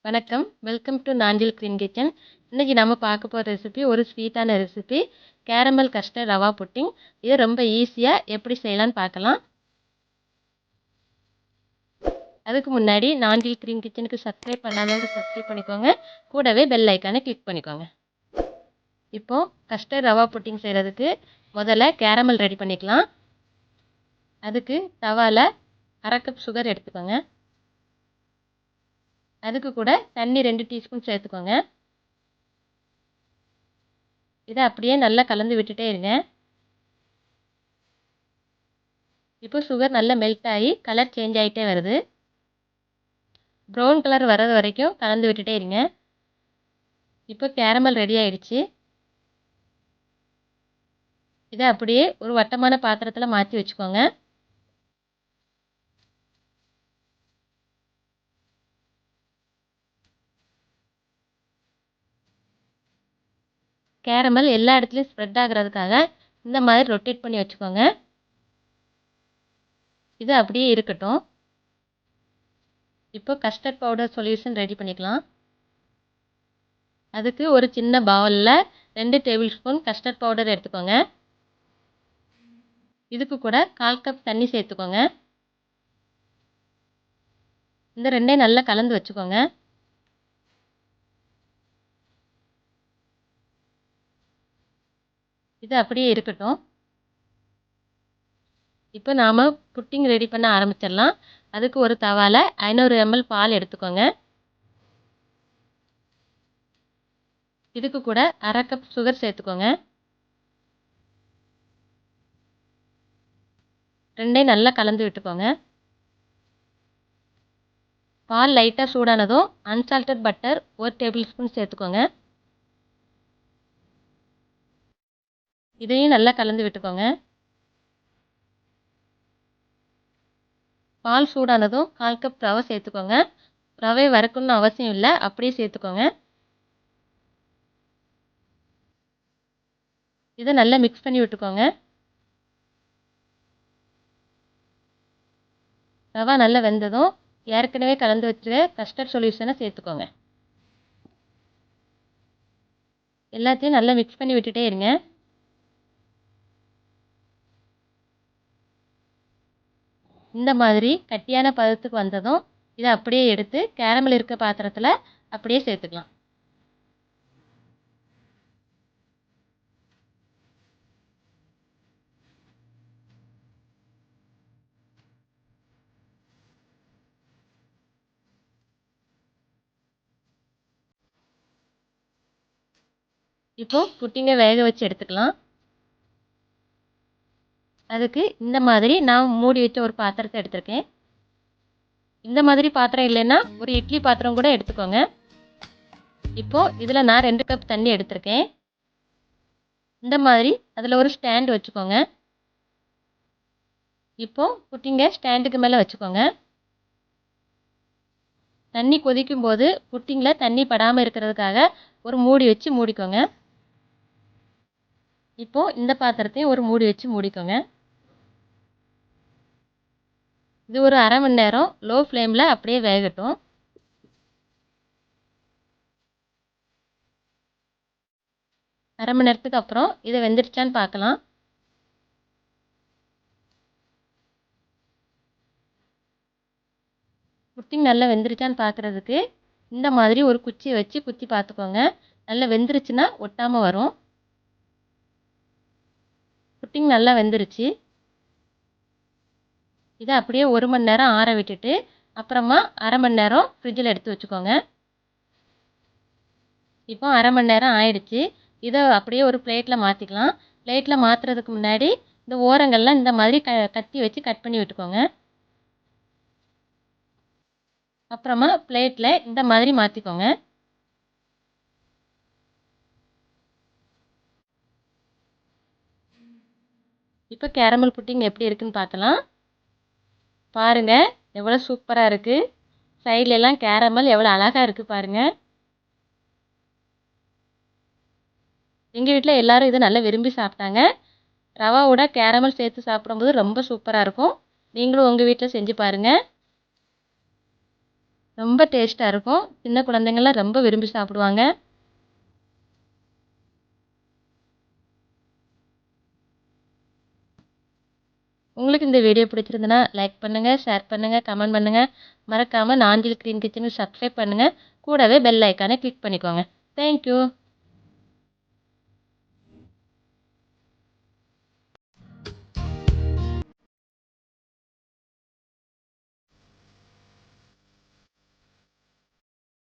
வணக்கம். Welcome to Nanjil green kitchen. இன்னைக்கு நம்ம பார்க்க போற ரெசிபி ஒரு ஸ்வீட்டான recipe. Caramel custard rava pudding. இது ரொம்ப ஈஸியா எப்படி செய்யலாம்னு பார்க்கலாம். அதுக்கு முன்னாடி நாஞ்சில் கிரீன் கிச்சனுக்கு சப்ஸ்கிரைப் பண்ணாதவங்க சப்ஸ்கிரைப் பண்ணிக்கோங்க. கூடவே பெல் ஐக்கானை கிளிக் பண்ணிக்கோங்க. இப்போ கஸ்டர்ட் ரவா புட்டிங் செய்கிறதுக்கு முதல்ல கேரமல் ரெடி பண்ணிக்கலாம். அதுக்கு தவால 1/2 கப் சுகர் எடுத்துக்கோங்க. அதுக்கு கூட தண்ணி 2 டீஸ்பூன் சேர்த்துக்கோங்க. இதை அப்படியே நல்லா கலந்து விட்டுட்டே இருங்க. இப்போ சுகர் நல்லா மெல்ட் ஆகி கலர் சேஞ்ச் ஆகிட்டே வருது. ப்ரௌன் கலர் வர்றது வரைக்கும் கலந்து விட்டுட்டே இருங்க. இப்போ கேரமல் ரெடி ஆயிடுச்சு. இதை அப்படியே ஒரு வட்டமான பாத்திரத்தில் மாற்றி வச்சுக்கோங்க. கேரமல் எல்லா இடத்துலையும் ஸ்ப்ரெட் ஆகிறதுக்காக இந்த மாதிரி ரொட்டேட் பண்ணி வச்சுக்கோங்க. இது அப்படியே இருக்கட்டும். இப்போ கஸ்டர்ட் பவுடர் சொல்யூஷன் ரெடி பண்ணிக்கலாம். அதுக்கு ஒரு சின்ன பவுலில் 2 டேபிள் ஸ்பூன் கஸ்டர்ட் பவுடர் எடுத்துக்கோங்க. இதுக்கு கூட 1/4 கப் தண்ணி சேர்த்துக்கோங்க. இந்த ரெண்டையும் நல்லா கலந்து வச்சுக்கோங்க. இது அப்படியே இருக்கட்டும். இப்போ நாம் புட்டிங் ரெடி பண்ண ஆரம்பிச்சிடலாம். அதுக்கு ஒரு தவால 500 ml பால் எடுத்துக்கோங்க. இதுக்கு கூட 1/2 கப் சுகர் சேர்த்துக்கோங்க. ரெண்டையும் நல்லா கலந்து விட்டுக்கோங்க. பால் லைட்டாக சூடானதும் அன்சால்டட் பட்டர் 1 டேபிள் ஸ்பூன் சேர்த்துக்கோங்க. இதையும் நல்லா கலந்து விட்டுக்கோங்க. பால் சூடானதும் 1/4 கப் ரவை சேர்த்துக்கோங்க. ரவை வறுக்கணும்னு அவசியம் இல்லை, அப்படியே சேர்த்துக்கோங்க. இதை நல்லா மிக்ஸ் பண்ணி விட்டுக்கோங்க. ரவை நல்லா வெந்ததும் ஏற்கனவே கலந்து வச்சுருக்க கஸ்டர்ட் சொல்யூஷனை சேர்த்துக்கோங்க. எல்லாத்தையும் நல்லா மிக்ஸ் பண்ணி விட்டுட்டே இருங்க. இந்த மாதிரி கட்டியான பதத்துக்கு வந்ததும் இதை அப்படியே எடுத்து கேரமல் இருக்க பாத்திரத்தில் அப்படியே சேர்த்துக்கலாம். இப்போ புட்டிங்கை வேக வச்சு எடுத்துக்கலாம். அதுக்கு இந்த மாதிரி நான் மூடி வச்ச ஒரு பாத்திரத்தை எடுத்திருக்கேன். இந்த மாதிரி பாத்திரம் இல்லைன்னா ஒரு இட்லி பாத்திரம் கூட எடுத்துக்கோங்க. இப்போ இதில் நான் 2 கப் தண்ணி எடுத்திருக்கேன். இந்த மாதிரி அதில் ஒரு ஸ்டாண்ட் வச்சுக்கோங்க. இப்போ புட்டிங்கை ஸ்டாண்டுக்கு மேலே வச்சுக்கோங்க. தண்ணி கொதிக்கும் போது புட்டிங்கில் தண்ணி படாமல் இருக்கிறதுக்காக ஒரு மூடி வச்சு மூடிக்கோங்க. இப்போ இந்த பாத்திரத்தையும் ஒரு மூடி வச்சு மூடிக்கோங்க. இது ஒரு 1/2 மணி நேரம் லோ ஃப்ளேமில் அப்படியே வேகட்டும். அரை மணி நேரத்துக்கு அப்புறம் இதை வெந்துருச்சான்னு பார்க்கலாம். புட்டிங் நல்லா வெந்துருச்சான்னு பார்க்குறதுக்கு இந்த மாதிரி ஒரு குச்சியை வச்சு குத்தி பார்த்துக்கோங்க. நல்லா வெந்துருச்சுன்னா ஒட்டாமல் வரும். புட்டிங் நல்லா வெந்துருச்சு. இதை அப்படியே 1 மணி நேரம் ஆற விட்டுட்டு அப்புறமா 1/2 மணி நேரம் ஃப்ரிட்ஜில் எடுத்து வச்சுக்கோங்க. இப்போ 1/2 மணி நேரம் ஆயிடுச்சு. இதை அப்படியே ஒரு பிளேட்டில் மாற்றிக்கலாம். பிளேட்டில் மாற்றுறதுக்கு முன்னாடி இந்த ஓரங்கள்லாம் இந்த மாதிரி கத்தி வச்சு கட் பண்ணி விட்டுக்கோங்க. அப்புறமா பிளேட்டில் இந்த மாதிரி மாற்றிக்கோங்க. இப்போ கேரமல் புட்டிங் எப்படி இருக்குன்னு பார்க்கலாம். பாருங்கள் எவ்வளோ சூப்பராக இருக்குது. சைட்லெலாம் கேரமல் எவ்வளோ அழகாக இருக்குது பாருங்கள். எங்கள் வீட்டில் எல்லோரும் இதை நல்லா விரும்பி சாப்பிட்டாங்க. ரவாவோட கேரமல் சேர்த்து சாப்பிடும்போது ரொம்ப சூப்பராக இருக்கும். நீங்களும் உங்கள் வீட்டில் செஞ்சு பாருங்கள். ரொம்ப டேஸ்ட்டாக இருக்கும். சின்ன குழந்தைங்கலாம் ரொம்ப விரும்பி சாப்பிடுவாங்க. உங்களுக்கு இந்த வீடியோ பிடிச்சிருந்ததுன்னா லைக் பண்ணுங்கள், ஷேர் பண்ணுங்கள், கமெண்ட் பண்ணுங்கள். மறக்காமல் நாஞ்சில் கிரீன் கிச்சனுக்கு சப்ஸ்கிரைப் பண்ணுங்கள். கூடவே பெல் ஐக்கானை கிளிக் பண்ணிக்கோங்க. Thank you.